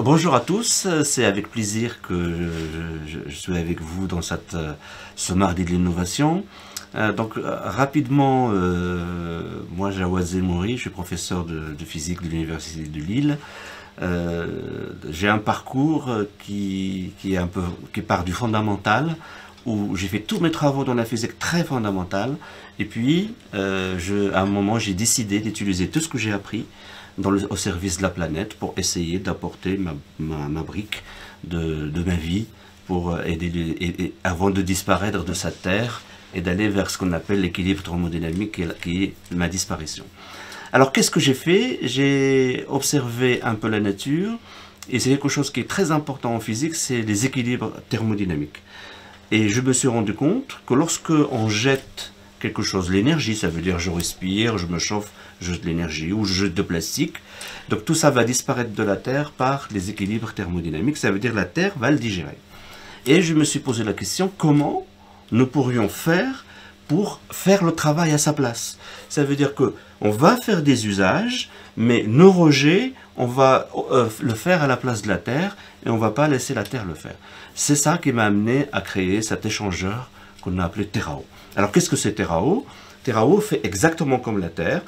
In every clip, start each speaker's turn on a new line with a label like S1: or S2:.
S1: Bonjour à tous, c'est avec plaisir que je suis avec vous dans ce mardi de l'innovation. Rapidement, moi Jawad Mouri, je suis professeur de physique de l'Université de Lille. J'ai un parcours qui part du fondamental, où j'ai fait tous mes travaux dans la physique très fondamentale, et puis à un moment j'ai décidé d'utiliser tout ce que j'ai appris au service de la planète pour essayer d'apporter ma brique de ma vie pour aider avant de disparaître de cette terre et d'aller vers ce qu'on appelle l'équilibre thermodynamique qui est ma disparition. Alors qu'est-ce que j'ai fait? J'ai observé un peu la nature et c'est quelque chose qui est très important en physique, c'est les équilibres thermodynamiques. Et je me suis rendu compte que lorsque on jette quelque chose, l'énergie, ça veut dire je respire, je me chauffe, je jette de l'énergie ou je jette de plastique. Donc tout ça va disparaître de la Terre par les équilibres thermodynamiques, ça veut dire la Terre va le digérer. Et je me suis posé la question, comment nous pourrions faire pour faire le travail à sa place? Ça veut dire que on va faire des usages, mais nos rejets, on va le faire à la place de la Terre et on ne va pas laisser la Terre le faire. C'est ça qui m'a amené à créer cet échangeur qu'on a appelé Terrao. Alors qu'est-ce que c'est Terrao? Terrao fait exactement comme la Terre,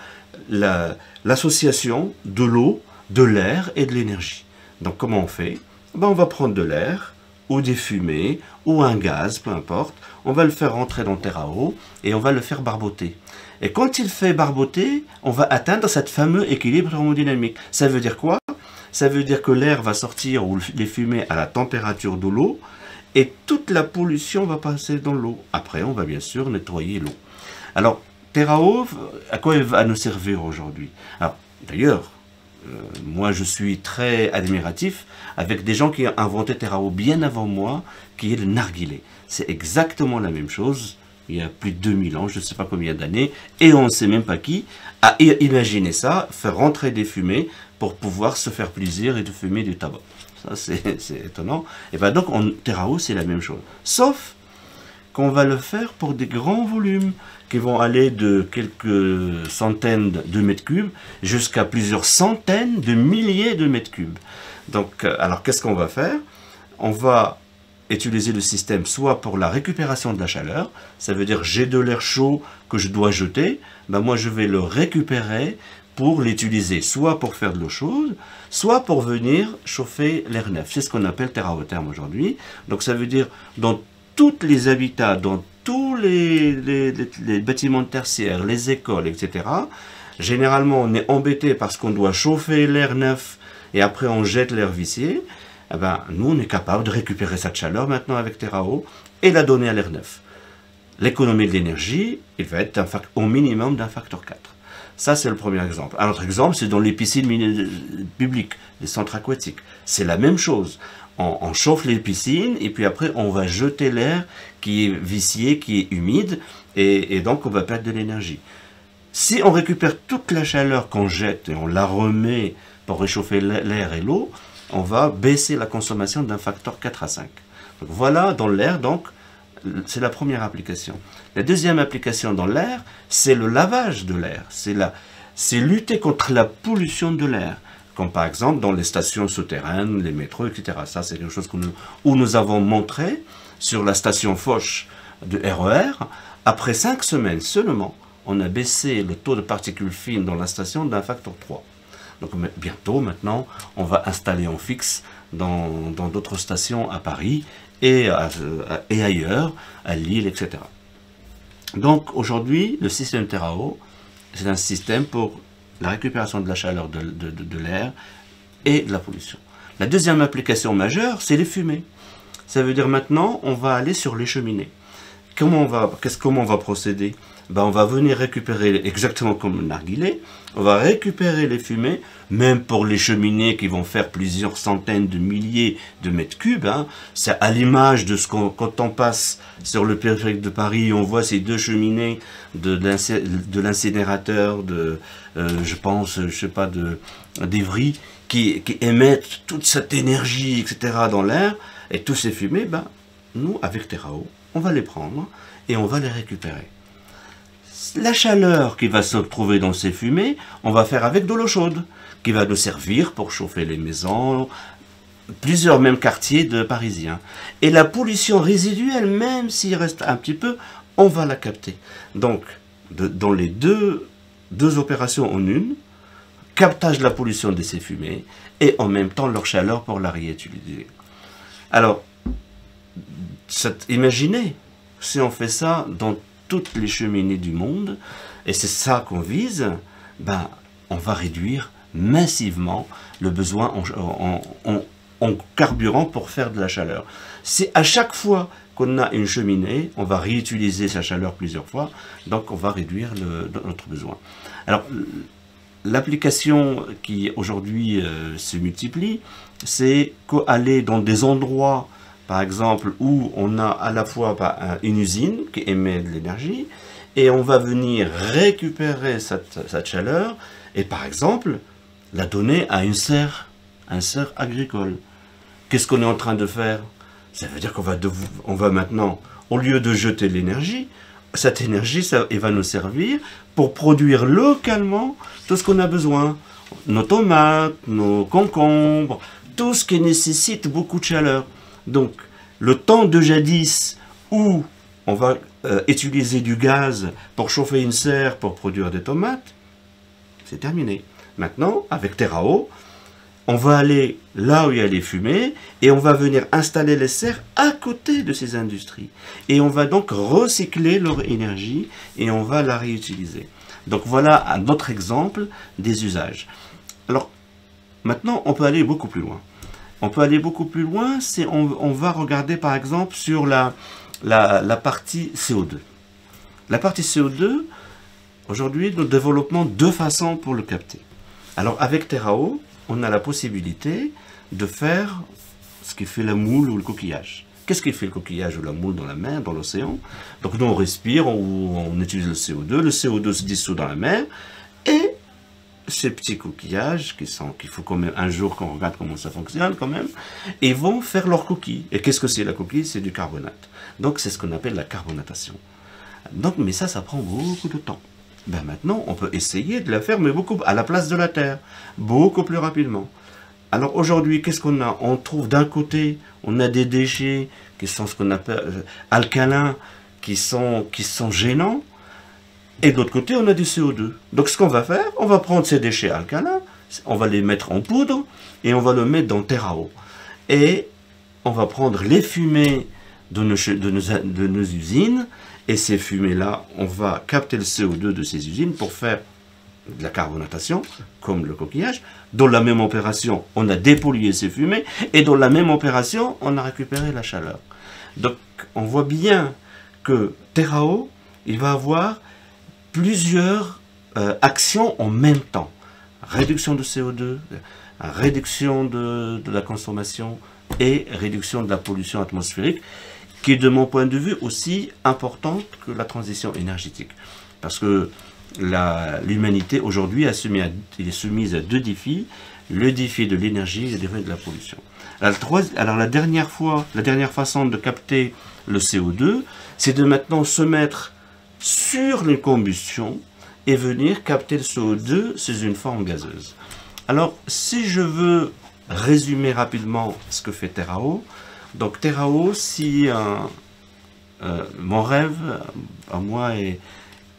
S1: l'association de l'eau, de l'air et de l'énergie. Donc comment on fait? Ben, on va prendre de l'air, ou des fumées, ou un gaz, peu importe. On va le faire rentrer dans Terrao et on va le faire barboter. Et quand il fait barboter, on va atteindre cet fameux équilibre thermodynamique. Ça veut dire quoi? Ça veut dire que l'air va sortir, ou les fumées, à la température de l'eau, et toute la pollution va passer dans l'eau. Après, on va bien sûr nettoyer l'eau. Alors, Terrao, à quoi il va nous servir aujourd'hui? Alors, d'ailleurs, moi je suis très admiratif avec des gens qui ont inventé Terrao bien avant moi, qui est le narguilé. C'est exactement la même chose, il y a plus de 2000 ans, je ne sais pas combien d'années, et on ne sait même pas qui a imaginé ça, faire rentrer des fumées pour pouvoir se faire plaisir et de fumer du tabac. Ça c'est étonnant. Et bien donc, Terrao c'est la même chose. Sauf qu'on va le faire pour des grands volumes qui vont aller de quelques centaines de mètres cubes jusqu'à plusieurs centaines de milliers de mètres cubes. Donc, alors qu'est-ce qu'on va faire? On va utiliser le système soit pour la récupération de la chaleur, ça veut dire j'ai de l'air chaud que je dois jeter, ben moi je vais le récupérer pour l'utiliser soit pour faire de l'eau chaude, soit pour venir chauffer l'air neuf. C'est ce qu'on appelle Terraotherme aujourd'hui. Donc ça veut dire dans tous les habitats, dans tous les bâtiments tertiaires, les écoles, etc. Généralement, on est embêté parce qu'on doit chauffer l'air neuf et après on jette l'air vicié. Eh ben, nous, on est capable de récupérer cette chaleur maintenant avec Terrao et la donner à l'air neuf. L'économie de l'énergie, il va être au minimum d'un facteur 4. Ça, c'est le premier exemple. Un autre exemple, c'est dans les piscines publiques, les centres aquatiques. C'est la même chose. On chauffe les piscines et puis après on va jeter l'air qui est vicié, qui est humide et donc on va perdre de l'énergie. Si on récupère toute la chaleur qu'on jette et on la remet pour réchauffer l'air et l'eau, on va baisser la consommation d'un facteur 4 à 5. Donc voilà dans l'air, donc c'est la première application. La deuxième application dans l'air, c'est le lavage de l'air. C'est lutter contre la pollution de l'air. Comme par exemple dans les stations souterraines, les métros, etc. Ça, c'est quelque chose où nous avons montré sur la station Foch de RER. Après 5 semaines seulement, on a baissé le taux de particules fines dans la station d'un facteur 3. Donc bientôt, maintenant, on va installer en fixe dans d'autres stations à Paris et ailleurs, à Lille, etc. Donc aujourd'hui, le système Terrao, c'est un système pour la récupération de la chaleur de l'air et de la pollution. La deuxième application majeure, c'est les fumées. Ça veut dire maintenant, on va aller sur les cheminées. Comment on va procéder? Ben, on va venir récupérer, exactement comme le narguilé, on va récupérer les fumées, même pour les cheminées qui vont faire plusieurs centaines de milliers de mètres cubes. Hein. C'est à l'image de quand on passe sur le périphérique de Paris, on voit ces deux cheminées de l'incinérateur, je pense, je sais pas, d'Evry, qui émettent toute cette énergie, etc. dans l'air, et tous ces fumées, ben, nous, avec Terrao, on va les prendre et on va les récupérer. La chaleur qui va se trouver dans ces fumées, on va faire avec de l'eau chaude, qui va nous servir pour chauffer les maisons, plusieurs mêmes quartiers de Parisiens. Et la pollution résiduelle, même s'il reste un petit peu, on va la capter. Donc, dans les deux opérations en une, captage de la pollution de ces fumées et en même temps leur chaleur pour la réutiliser. Alors, imaginez si on fait ça dans toutes les cheminées du monde, et c'est ça qu'on vise, ben, on va réduire massivement le besoin en carburant pour faire de la chaleur. C'est à chaque fois qu'on a une cheminée, on va réutiliser sa chaleur plusieurs fois, donc on va réduire notre besoin. Alors, l'application qui aujourd'hui se multiplie, c'est qu'aller dans des endroits, par exemple, où on a à la fois une usine qui émet de l'énergie, et on va venir récupérer cette chaleur, et par exemple, la donner à un serre agricole. Qu'est-ce qu'on est en train de faire? Ça veut dire qu'on va maintenant, au lieu de jeter l'énergie, cette énergie, elle va nous servir pour produire localement tout ce qu'on a besoin. Nos tomates, nos concombres, tout ce qui nécessite beaucoup de chaleur. Donc, le temps de jadis où on va utiliser du gaz pour chauffer une serre pour produire des tomates, c'est terminé. Maintenant, avec Terrao, on va aller là où il y a les fumées et on va venir installer les serres à côté de ces industries. Et on va donc recycler leur énergie et on va la réutiliser. Donc voilà un autre exemple des usages. Alors, maintenant, on peut aller beaucoup plus loin. On peut aller beaucoup plus loin, on va regarder par exemple sur la partie CO2. La partie CO2, aujourd'hui, nous développons deux façons pour le capter. Alors avec Terrao, on a la possibilité de faire ce qui fait la moule ou le coquillage. Qu'est-ce qui fait le coquillage ou la moule dans la mer, dans l'océan? Donc nous on respire, on utilise le CO2 se dissout dans la mer, et ces petits coquillages, qu'il faut quand même un jour qu'on regarde comment ça fonctionne quand même, ils vont faire leur coquille. Et qu'est-ce que c'est la coquille? C'est du carbonate. Donc c'est ce qu'on appelle la carbonatation. Donc, mais ça prend beaucoup de temps. Ben maintenant, on peut essayer de la faire, mais beaucoup à la place de la terre, beaucoup plus rapidement. Alors aujourd'hui, qu'est-ce qu'on a? On trouve d'un côté, on a des déchets qui sont ce qu'on appelle alcalins, qui sont gênants, et de l'autre côté, on a du CO2. Donc ce qu'on va faire, on va prendre ces déchets alcalins, on va les mettre en poudre, et on va le mettre dans Terrao. Et on va prendre les fumées de nos usines, et ces fumées-là, on va capter le CO2 de ces usines pour faire de la carbonatation, comme le coquillage. Dans la même opération, on a dépollué ces fumées, et dans la même opération, on a récupéré la chaleur. Donc, on voit bien que Terrao, il va avoir plusieurs actions en même temps. Réduction de CO2, réduction de la consommation et réduction de la pollution atmosphérique, qui est de mon point de vue aussi importante que la transition énergétique. Parce que l'humanité aujourd'hui est soumise à deux défis, le défi de l'énergie et le défi de la pollution. Alors la dernière façon de capter le CO2, c'est de maintenant se mettre sur les combustions et venir capter le CO2 sous une forme gazeuse. Alors si je veux résumer rapidement ce que fait Terrao, donc Terrao, si mon rêve à moi,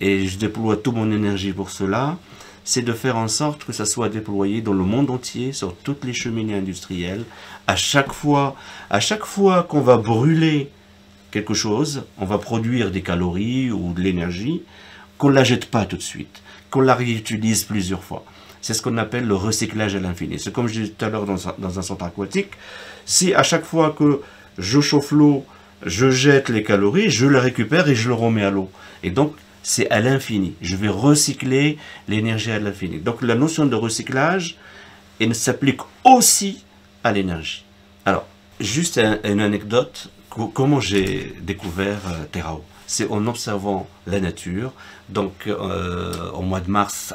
S1: et je déploie toute mon énergie pour cela, c'est de faire en sorte que ça soit déployé dans le monde entier, sur toutes les cheminées industrielles. À chaque fois qu'on va brûler quelque chose, on va produire des calories ou de l'énergie, qu'on ne la jette pas tout de suite, qu'on la réutilise plusieurs fois. C'est ce qu'on appelle le recyclage à l'infini. C'est comme je disais tout à l'heure dans un centre aquatique. Si à chaque fois que je chauffe l'eau, je jette les calories, je les récupère et je le remets à l'eau. Et donc, c'est à l'infini. Je vais recycler l'énergie à l'infini. Donc, la notion de recyclage, elle s'applique aussi à l'énergie. Alors, juste une anecdote. Comment j'ai découvert Terrao? C'est en observant la nature, donc un mois de mars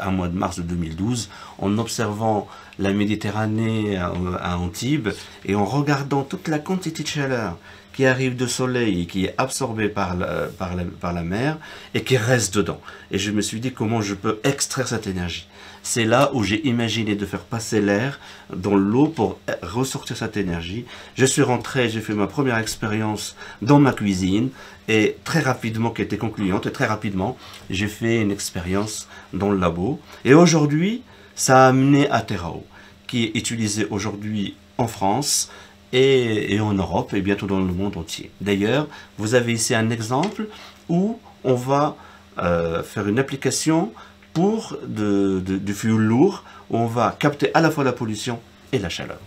S1: de 2012, en observant la Méditerranée à Antibes et en regardant toute la quantité de chaleur qui arrive du soleil et qui est absorbée par la mer et qui reste dedans. Et je me suis dit comment je peux extraire cette énergie. c'est là où j'ai imaginé de faire passer l'air dans l'eau pour ressortir cette énergie. Je suis rentré, j'ai fait ma première expérience dans ma cuisine et très rapidement, qui était concluante, et très rapidement, j'ai fait une expérience dans le labo. Et aujourd'hui, ça a amené à Terao, qui est utilisé aujourd'hui en France et en Europe et bientôt dans le monde entier. D'ailleurs, vous avez ici un exemple où on va faire une application pour du fioul lourd, où on va capter à la fois la pollution et la chaleur.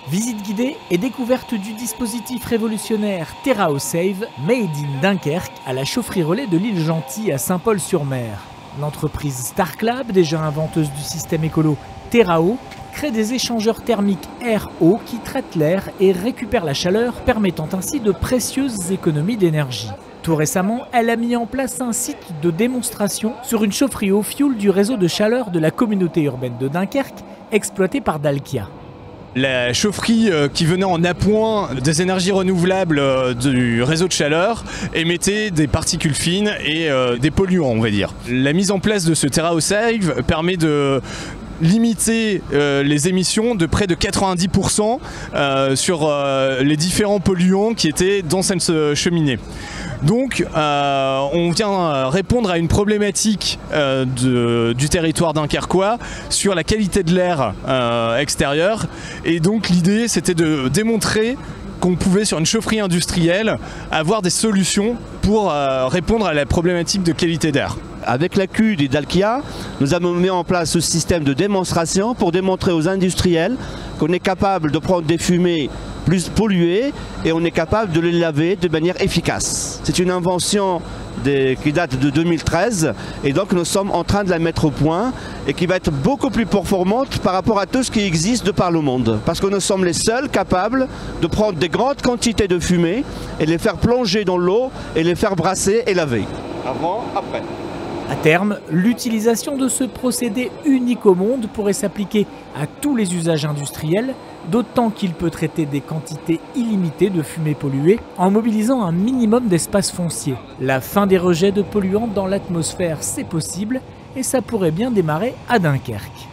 S2: Visite guidée et découverte du dispositif révolutionnaire Terao Save, made in Dunkerque, à la chaufferie relais de l'île Gentille à Saint-Paul-sur-Mer. L'entreprise Starclab, déjà inventeuse du système écolo Terao, crée des échangeurs thermiques air-eau qui traitent l'air et récupèrent la chaleur, permettant ainsi de précieuses économies d'énergie. Tout récemment, elle a mis en place un site de démonstration sur une chaufferie au fioul du réseau de chaleur de la communauté urbaine de Dunkerque, exploitée par Dalkia.
S3: La chaufferie qui venait en appoint des énergies renouvelables du réseau de chaleur émettait des particules fines et des polluants, on va dire. La mise en place de ce Terao Save permet de limiter les émissions de près de 90% sur les différents polluants qui étaient dans cette cheminée. Donc on vient répondre à une problématique du territoire dunkerquois sur la qualité de l'air extérieur, et donc l'idée c'était de démontrer qu'on pouvait sur une chaufferie industrielle avoir des solutions pour répondre à la problématique de qualité d'air.
S4: Avec la CUD et Dalkia, nous avons mis en place ce système de démonstration pour démontrer aux industriels qu'on est capable de prendre des fumées plus polluées et on est capable de les laver de manière efficace. C'est une invention qui date de 2013 et donc nous sommes en train de la mettre au point et qui va être beaucoup plus performante par rapport à tout ce qui existe de par le monde. Parce que nous sommes les seuls capables de prendre des grandes quantités de fumée et les faire plonger dans l'eau et les faire brasser et laver. Avant, après.
S2: À terme, l'utilisation de ce procédé unique au monde pourrait s'appliquer à tous les usages industriels, d'autant qu'il peut traiter des quantités illimitées de fumée polluée en mobilisant un minimum d'espace foncier. La fin des rejets de polluants dans l'atmosphère, c'est possible et ça pourrait bien démarrer à Dunkerque.